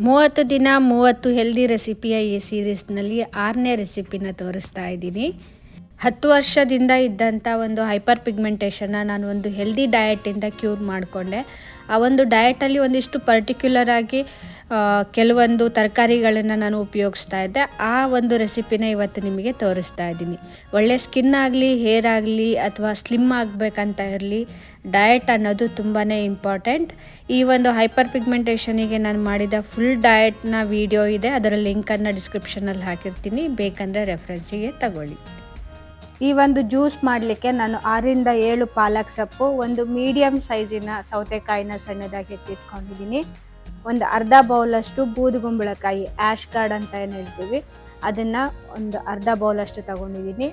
30 ದಿನ 30 ಹೆಲ್ದಿ ರೆಸಿಪಿಯ ಈ ಸೀರೀಸ್ನಲ್ಲಿ 6ನೇ ರೆಸಿಪಿನ ತೋರಿಸ್ತಾ ಇದ್ದೀನಿ. 10 ವರ್ಷದಿಂದ ಇದ್ದಂಥ ಒಂದು ಹೈಪರ್ ಪಿಗ್ಮೆಂಟೇಷನ್ನ ನಾನು ಒಂದು ಹೆಲ್ದಿ ಡಯಟಿಂದ ಕ್ಯೂರ್ ಮಾಡಿಕೊಂಡೆ. ಆ ಒಂದು ಡಯಟಲ್ಲಿ ಒಂದಿಷ್ಟು ಪರ್ಟಿಕ್ಯುಲರ್ ಆಗಿ ಕೆಲವೊಂದು ತರಕಾರಿಗಳನ್ನು ನಾನು ಉಪಯೋಗಿಸ್ತಾ ಇದ್ದೆ. ಆ ಒಂದು ರೆಸಿಪಿನ ಇವತ್ತು ನಿಮಗೆ ತೋರಿಸ್ತಾ ಇದ್ದೀನಿ. ಒಳ್ಳೆ ಸ್ಕಿನ್ ಆಗಲಿ, ಹೇರ್ ಆಗಲಿ ಅಥವಾ ಸ್ಲಿಮ್ ಆಗಬೇಕಂತ ಇರಲಿ, ಡಯಟ್ ಅನ್ನೋದು ತುಂಬಾ ಇಂಪಾರ್ಟೆಂಟ್. ಈ ಒಂದು ಹೈಪರ್ ಪಿಗ್ಮೆಂಟೇಷನಿಗೆ ನಾನು ಮಾಡಿದ ಫುಲ್ ಡಯಟ್ನ ವಿಡಿಯೋ ಇದೆ, ಅದರ ಲಿಂಕನ್ನು ಡಿಸ್ಕ್ರಿಪ್ಷನಲ್ಲಿ ಹಾಕಿರ್ತೀನಿ, ಬೇಕಂದರೆ ರೆಫರೆನ್ಸಿಗೆ ತಗೊಳ್ಳಿ. ಈ ಒಂದು ಜ್ಯೂಸ್ ಮಾಡಲಿಕ್ಕೆ ನಾನು 6ರಿಂದ 7 ಪಾಲಕ್ ಸೊಪ್ಪು, ಒಂದು ಮೀಡಿಯಮ್ ಸೈಜಿನ ಸೌತೆಕಾಯಿನ ಸಣ್ಣದಾಗಿ ಹೆಚ್ಚಿಟ್ಕೊಂಡಿದ್ದೀನಿ, ಒಂದು ಅರ್ಧ ಬೌಲಷ್ಟು ಬೂದುಗುಂಬಳಕಾಯಿ, ಆ್ಯಶ್ ಗಾರ್ಡ್ ಅಂತ ಏನು ಹೇಳ್ತೀವಿ ಅದನ್ನು ಒಂದು ಅರ್ಧ ಬೌಲಷ್ಟು ತೊಗೊಂಡಿದ್ದೀನಿ.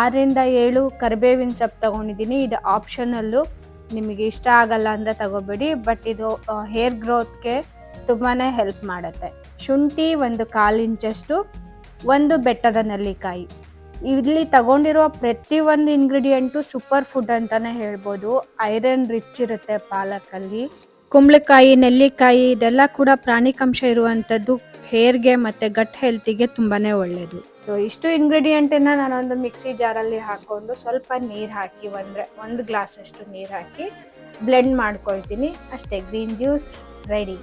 6ರಿಂದ 7 ಕರಿಬೇವಿನ ಸೊಪ್ಪು ತೊಗೊಂಡಿದ್ದೀನಿ. ಇದು ಆಪ್ಷನಲ್ಲು, ನಿಮಗೆ ಇಷ್ಟ ಆಗಲ್ಲ ಅಂದರೆ ತಗೋಬೇಡಿ, ಬಟ್ ಇದು ಹೇರ್ ಗ್ರೋತ್ಗೆ ತುಂಬಾ ಹೆಲ್ಪ್ ಮಾಡುತ್ತೆ. ಶುಂಠಿ ಒಂದು 1/4 ಇಂಚಷ್ಟು, ಒಂದು ಬೆಟ್ಟದ ನೆಲ್ಲಿಕಾಯಿ. ಇಲ್ಲಿ ತಗೊಂಡಿರೋ ಪ್ರತಿಯೊಂದು ಇಂಗ್ರೀಡಿಯೆಂಟು ಸೂಪರ್ ಫುಡ್ ಅಂತಲೇ ಹೇಳ್ಬೋದು. ಐರನ್ ರಿಚ್ ಇರುತ್ತೆ ಪಾಲಕಲ್ಲಿ. ಕುಂಬಳಕಾಯಿ, ನೆಲ್ಲಿಕಾಯಿ ಇದೆಲ್ಲ ಕೂಡ ಪ್ರಾಣಿಕಾಂಶ ಇರುವಂಥದ್ದು, ಹೇರ್ಗೆ ಮತ್ತು ಗಟ್ ಹೆಲ್ತಿಗೆ ತುಂಬಾ ಒಳ್ಳೆಯದು. ಸೊ ಇಷ್ಟು ಇಂಗ್ರೀಡಿಯೆಂಟನ್ನು ನಾನೊಂದು ಮಿಕ್ಸಿ ಜಾರಲ್ಲಿ ಹಾಕ್ಕೊಂಡು ಸ್ವಲ್ಪ ನೀರು ಹಾಕಿ, ಒಂದು ಗ್ಲಾಸಷ್ಟು ನೀರು ಹಾಕಿ ಬ್ಲೆಂಡ್ ಮಾಡ್ಕೊಳ್ತೀನಿ. ಅಷ್ಟೇ, ಗ್ರೀನ್ ಜ್ಯೂಸ್ ರೆಡಿ.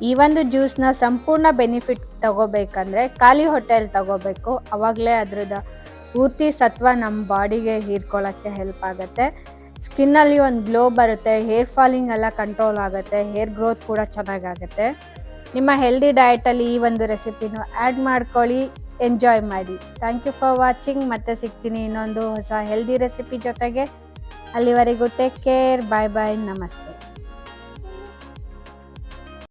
ಈ ಒಂದು ಜ್ಯೂಸ್ನ ಸಂಪೂರ್ಣ ಬೆನಿಫಿಟ್ ತಗೋಬೇಕಂದ್ರೆ ಖಾಲಿ ಹೊಟ್ಟೆಯಲ್ಲಿ ತಗೋಬೇಕು, ಆವಾಗಲೇ ಅದ್ರದ್ದು ಪೂರ್ತಿ ಸತ್ವ ನಮ್ಮ ಬಾಡಿಗೆ ಹೀರ್ಕೊಳ್ಳೋಕ್ಕೆ ಹೆಲ್ಪ್ ಆಗುತ್ತೆ. ಸ್ಕಿನ್ನಲ್ಲಿ ಒಂದು ಗ್ಲೋ ಬರುತ್ತೆ, ಹೇರ್ ಫಾಲಿಂಗ್ ಎಲ್ಲ ಕಂಟ್ರೋಲ್ ಆಗುತ್ತೆ, ಹೇರ್ ಗ್ರೋತ್ ಕೂಡ ಚೆನ್ನಾಗಾಗುತ್ತೆ. ನಿಮ್ಮ ಹೆಲ್ದಿ ಡಯಟಲ್ಲಿ ಈ ಒಂದು ರೆಸಿಪಿನೂ ಆ್ಯಡ್ ಮಾಡ್ಕೊಳ್ಳಿ, ಎಂಜಾಯ್ ಮಾಡಿ. Thank you for watching. ಮತ್ತೆ ಸಿಗ್ತೀನಿ ಇನ್ನೊಂದು ಹೊಸ ಹೆಲ್ದಿ ರೆಸಿಪಿ ಜೊತೆಗೆ. ಅಲ್ಲಿವರೆಗೂ ಟೇಕ್ ಕೇರ್, ಬಾಯ್ ಬಾಯ್, ನಮಸ್ತೆ.